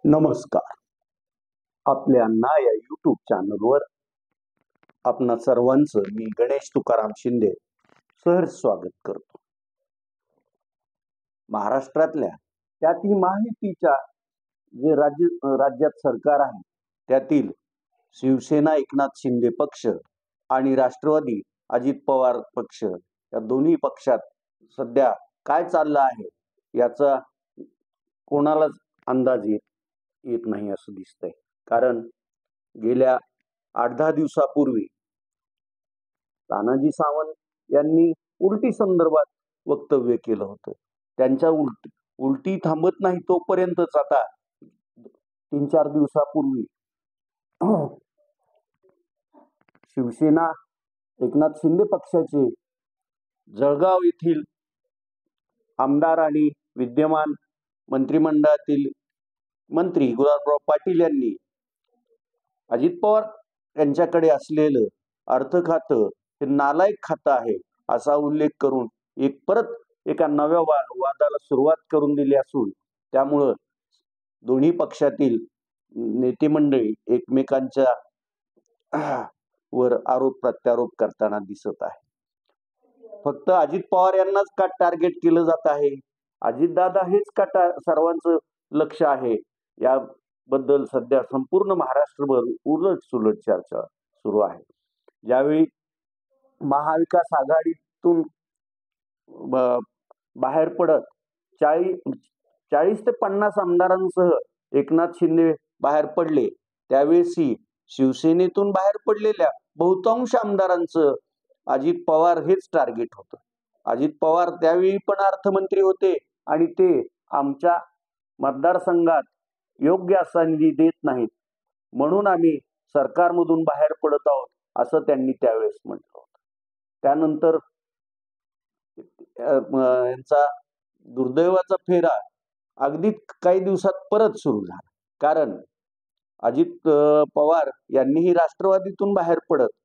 नमस्कार. आपल्या या यूट्यूब चॅनलवर आपणा सर्वांचं मी गणेश तुकाराम शिंदे सहर्ष स्वागत करतो. महाराष्ट्रातल्या त्यातील माहितीच्या जे राज्यात सरकार आहे त्यातील शिवसेना एकनाथ शिंदे पक्ष आणि राष्ट्रवादी अजित पवार पक्ष या दोन्ही पक्षात सध्या काय चाललं आहे याचा कोणालाच अंदाज येत नाही असं दिसतंय. कारण गेल्या 8-10 दिवसापूर्वी तानाजी सावंत यांनी उलटी संदर्भात वक्तव्य केलं होतं. त्यांच्या उलटी थांबत नाही तोपर्यंतच आता 3-4 दिवसापूर्वी शिवसेना एकनाथ शिंदे पक्षाचे जळगाव येथील आमदार आणि विद्यमान मंत्रिमंडळातील मंत्री गुलाबराव पाटील यांनी अजित पवार यांच्याकडे असलेलं अर्थ खातं हे नालायक खातं आहे असा उल्लेख करून परत एका नव्या वादाला सुरुवात करून दिली असून त्यामुळं दोन्ही पक्षातील नेते मंडळी एकमेकांच्या वर आरोप प्रत्यारोप करताना दिसत आहे. फक्त अजित पवार यांनाच का टार्गेट केलं जात आहे, अजितदादा हेच का सर्वांचं लक्ष आहे, याबद्दल सध्या संपूर्ण महाराष्ट्रभर उलट सुलट चर्चा सुरू आहे. ज्यावेळी महाविकास आघाडीतून बाहेर पडत 40 ते 50 आमदारांसह एकनाथ शिंदे बाहेर पडले, त्यावेळी शिवसेनेतून बाहेर पडलेल्या बहुतांश आमदारांचं अजित पवार हेच टार्गेट होतं. अजित पवार त्यावेळी पण अर्थमंत्री होते आणि ते आमच्या मतदारसंघात योग्य असा निधी देत नाहीत म्हणून आम्ही सरकारमधून बाहेर पडत आहोत असं त्यांनी त्यावेळेस म्हटलं होतं. त्यानंतर यांचा दुर्दैवाचा फेरा अगदी काही दिवसात परत सुरू झाला. कारण अजित पवार यांनीही राष्ट्रवादीतून बाहेर पडत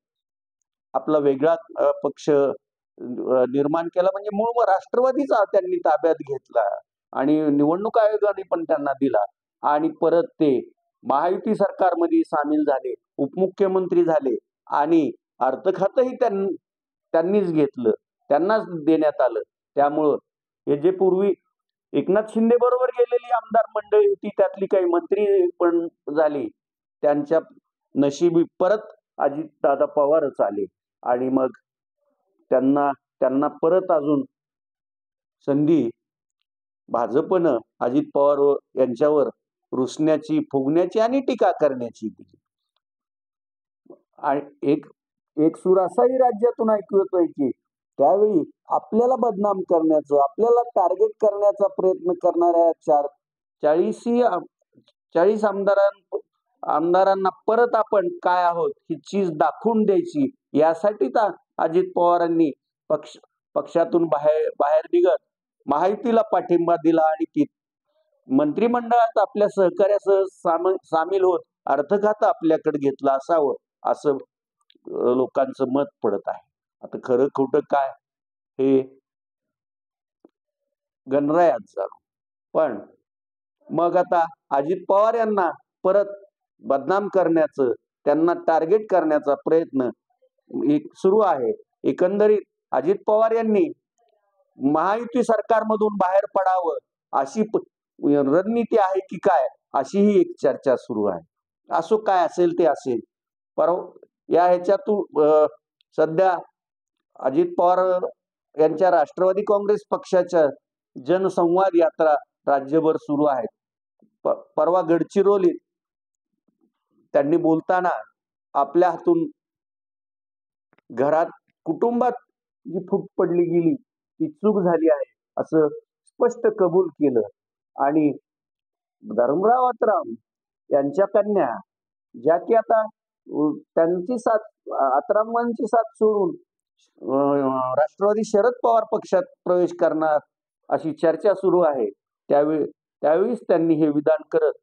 आपला वेगळा पक्ष निर्माण केला, म्हणजे मूळ राष्ट्रवादीचा त्यांनी ताब्यात घेतला आणि निवडणूक आयोगाने पण त्यांना दिला आणि परत ते महायुती सरकारमध्ये सामील झाले, उपमुख्यमंत्री झाले आणि अर्थ खातंही त्यांनीच घेतलं, त्यांनाच देण्यात आलं. त्यामुळं हे जे पूर्वी एकनाथ शिंदे बरोबर गेलेली आमदार मंडळी होती त्यातली काही मंत्री पण झाली, त्यांच्या नशिबी परत अजितदादा पवारच आले आणि मग त्यांना परत अजून संधी भाजपनं अजित पवार यांच्यावर रुसण्याची, फुगण्याची आणि टीका करण्याची दिली. आणि एक सूर असाही राज्यातून ऐकू येतोय की त्यावेळी आपल्याला बदनाम करण्याचं, आपल्याला टार्गेट करण्याचा प्रयत्न करणाऱ्या 40 आमदारांना परत आपण काय आहोत ही चीज दाखवून द्यायची, यासाठी अजित पवारांनी पक्षातून बाहेर निघत महायुतीला पाठिंबा दिला आणि ती मंत्रिमंडळात आपल्या सहकार्यासह सामील होत अर्थ खातं आपल्याकडे घेतलं असावं असं लोकांचं मत पडत आहे. आता खरं खोटं काय हे गणरायात जाणो, पण मग आता अजित पवार यांना परत बदनाम करण्याचं, त्यांना टार्गेट करण्याचा प्रयत्न सुरू आहे. एकंदरीत अजित पवार यांनी महायुती सरकारमधून बाहेर पडावं अशी रणनीती आहे की काय, अशी ही एक चर्चा सुरू आहे. असो, काय असेल ते असेल. ह्याच्यातून सध्या अजित पवार यांच्या राष्ट्रवादी काँग्रेस पक्षाच्या जनसंवाद यात्रा राज्यभर सुरू आहेत. परवा गडचिरोलीत त्यांनी बोलताना आपल्या हातून घरात, कुटुंबात जी फूट पडली गेली ती चूक झाली आहे असं स्पष्ट कबूल केलं आणि धर्मराव आत्राम यांच्या कन्या ज्या की आता त्यांची साथ, आत्रामांची साथ सोडून राष्ट्रवादी शरद पवार पक्षात प्रवेश करणार अशी चर्चा सुरू आहे, त्यावेळीच त्यांनी हे विधान करत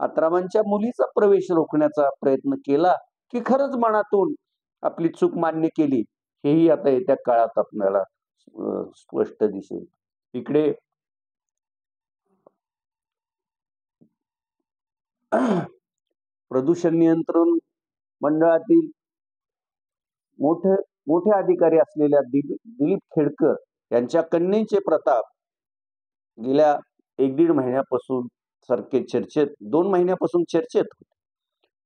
आत्रामांच्या मुलीचा प्रवेश रोखण्याचा प्रयत्न केला की खरंच मनातून आपली चूक मान्य केली, हेही आता येत्या काळात आपल्याला स्पष्ट दिसेल. इकडे प्रदूषण नियंत्रण मंडळातील मोठे मोठे अधिकारी असलेल्या दिलीप खेडकर यांच्या कन्येचे प्रताप गेल्या 1-1.5 महिन्यापासून सारखे चर्चेत 2 महिन्यापासून चर्चेत होते.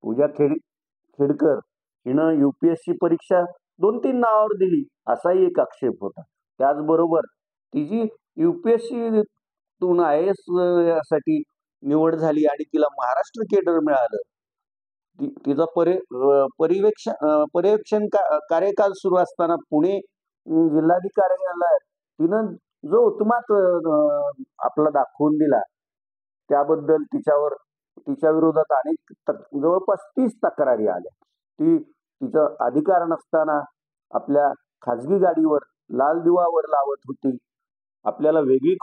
पूजा खेडकर हिनं UPSC परीक्षा 2-3 नावावर दिली असाही एक आक्षेप होता. त्याचबरोबर तिची UPSC तून IAS साठी निवड झाली आणि तिला महाराष्ट्र केडर मिळालं. तिचा पर्यवेक्षण कार्यकाल सुरू असताना पुणे जिल्हाधिकाऱ्याला तिनं जो उत्मात आपला दाखवून दिला त्याबद्दल तिच्या विरोधात अनेक जवळपास 30 तक्रारी आल्या. तिचा अधिकार नसताना आपल्या खाजगी गाडीवर लाल दिवावर लावत होती. आपल्याला वेगळी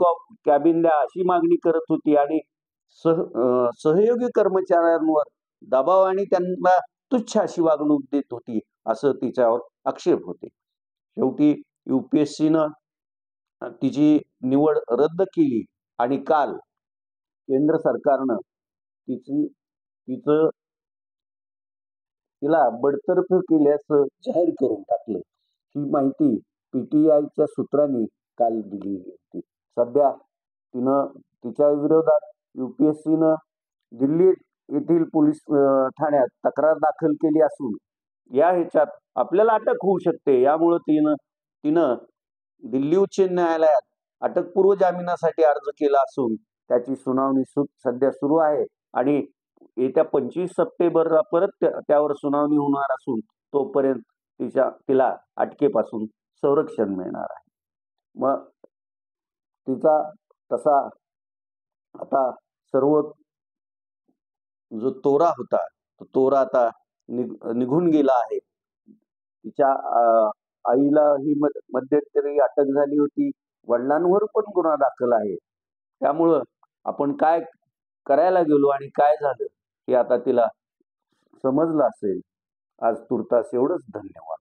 कॅबिन द्या अशी मागणी करत होती आणि सहयोगी कर्मचाऱ्यांवर दबाव आणि त्यांना तुच्छ अशी वागणूक देत होती असं तिच्यावर आक्षेप होते. शेवटी UPSCनं तिची निवड रद्द केली आणि काल केंद्र सरकारनं तिला बडतर्फ केल्याचं जाहीर करून टाकलं. ही माहिती PTIच्या सूत्रांनी काल दिली होती. सध्या तिच्या विरोधात UPSCनं दिल्ली येथील पोलीस ठाण्यात तक्रार दाखल केली असून या ह्याच्यात आपल्याला अटक होऊ शकते. यामुळे तिनं दिल्ली उच्च न्यायालयात अटकपूर्व जामिनासाठी अर्ज केला असून त्याची सुनावणी सध्या सुरू आहे आणि येत्या 25 सप्टेंबरला परत त्यावर सुनावणी होणार असून तोपर्यंत तिला अटकेपासून संरक्षण मिळणार आहे. मग तिचा तसा आता सर्व जो तोरा होता तो तोरा आता निघून गेला आहे. तिच्या आईला ही मध्यंतरी अटक झाली होती. वडिलांवर पण गुन्हा दाखल आहे. त्यामुळं आपण काय करायला गेलो आणि काय झालं हे आता तिला समजलं असेल. आज तुर्तास एवढंच. धन्यवाद.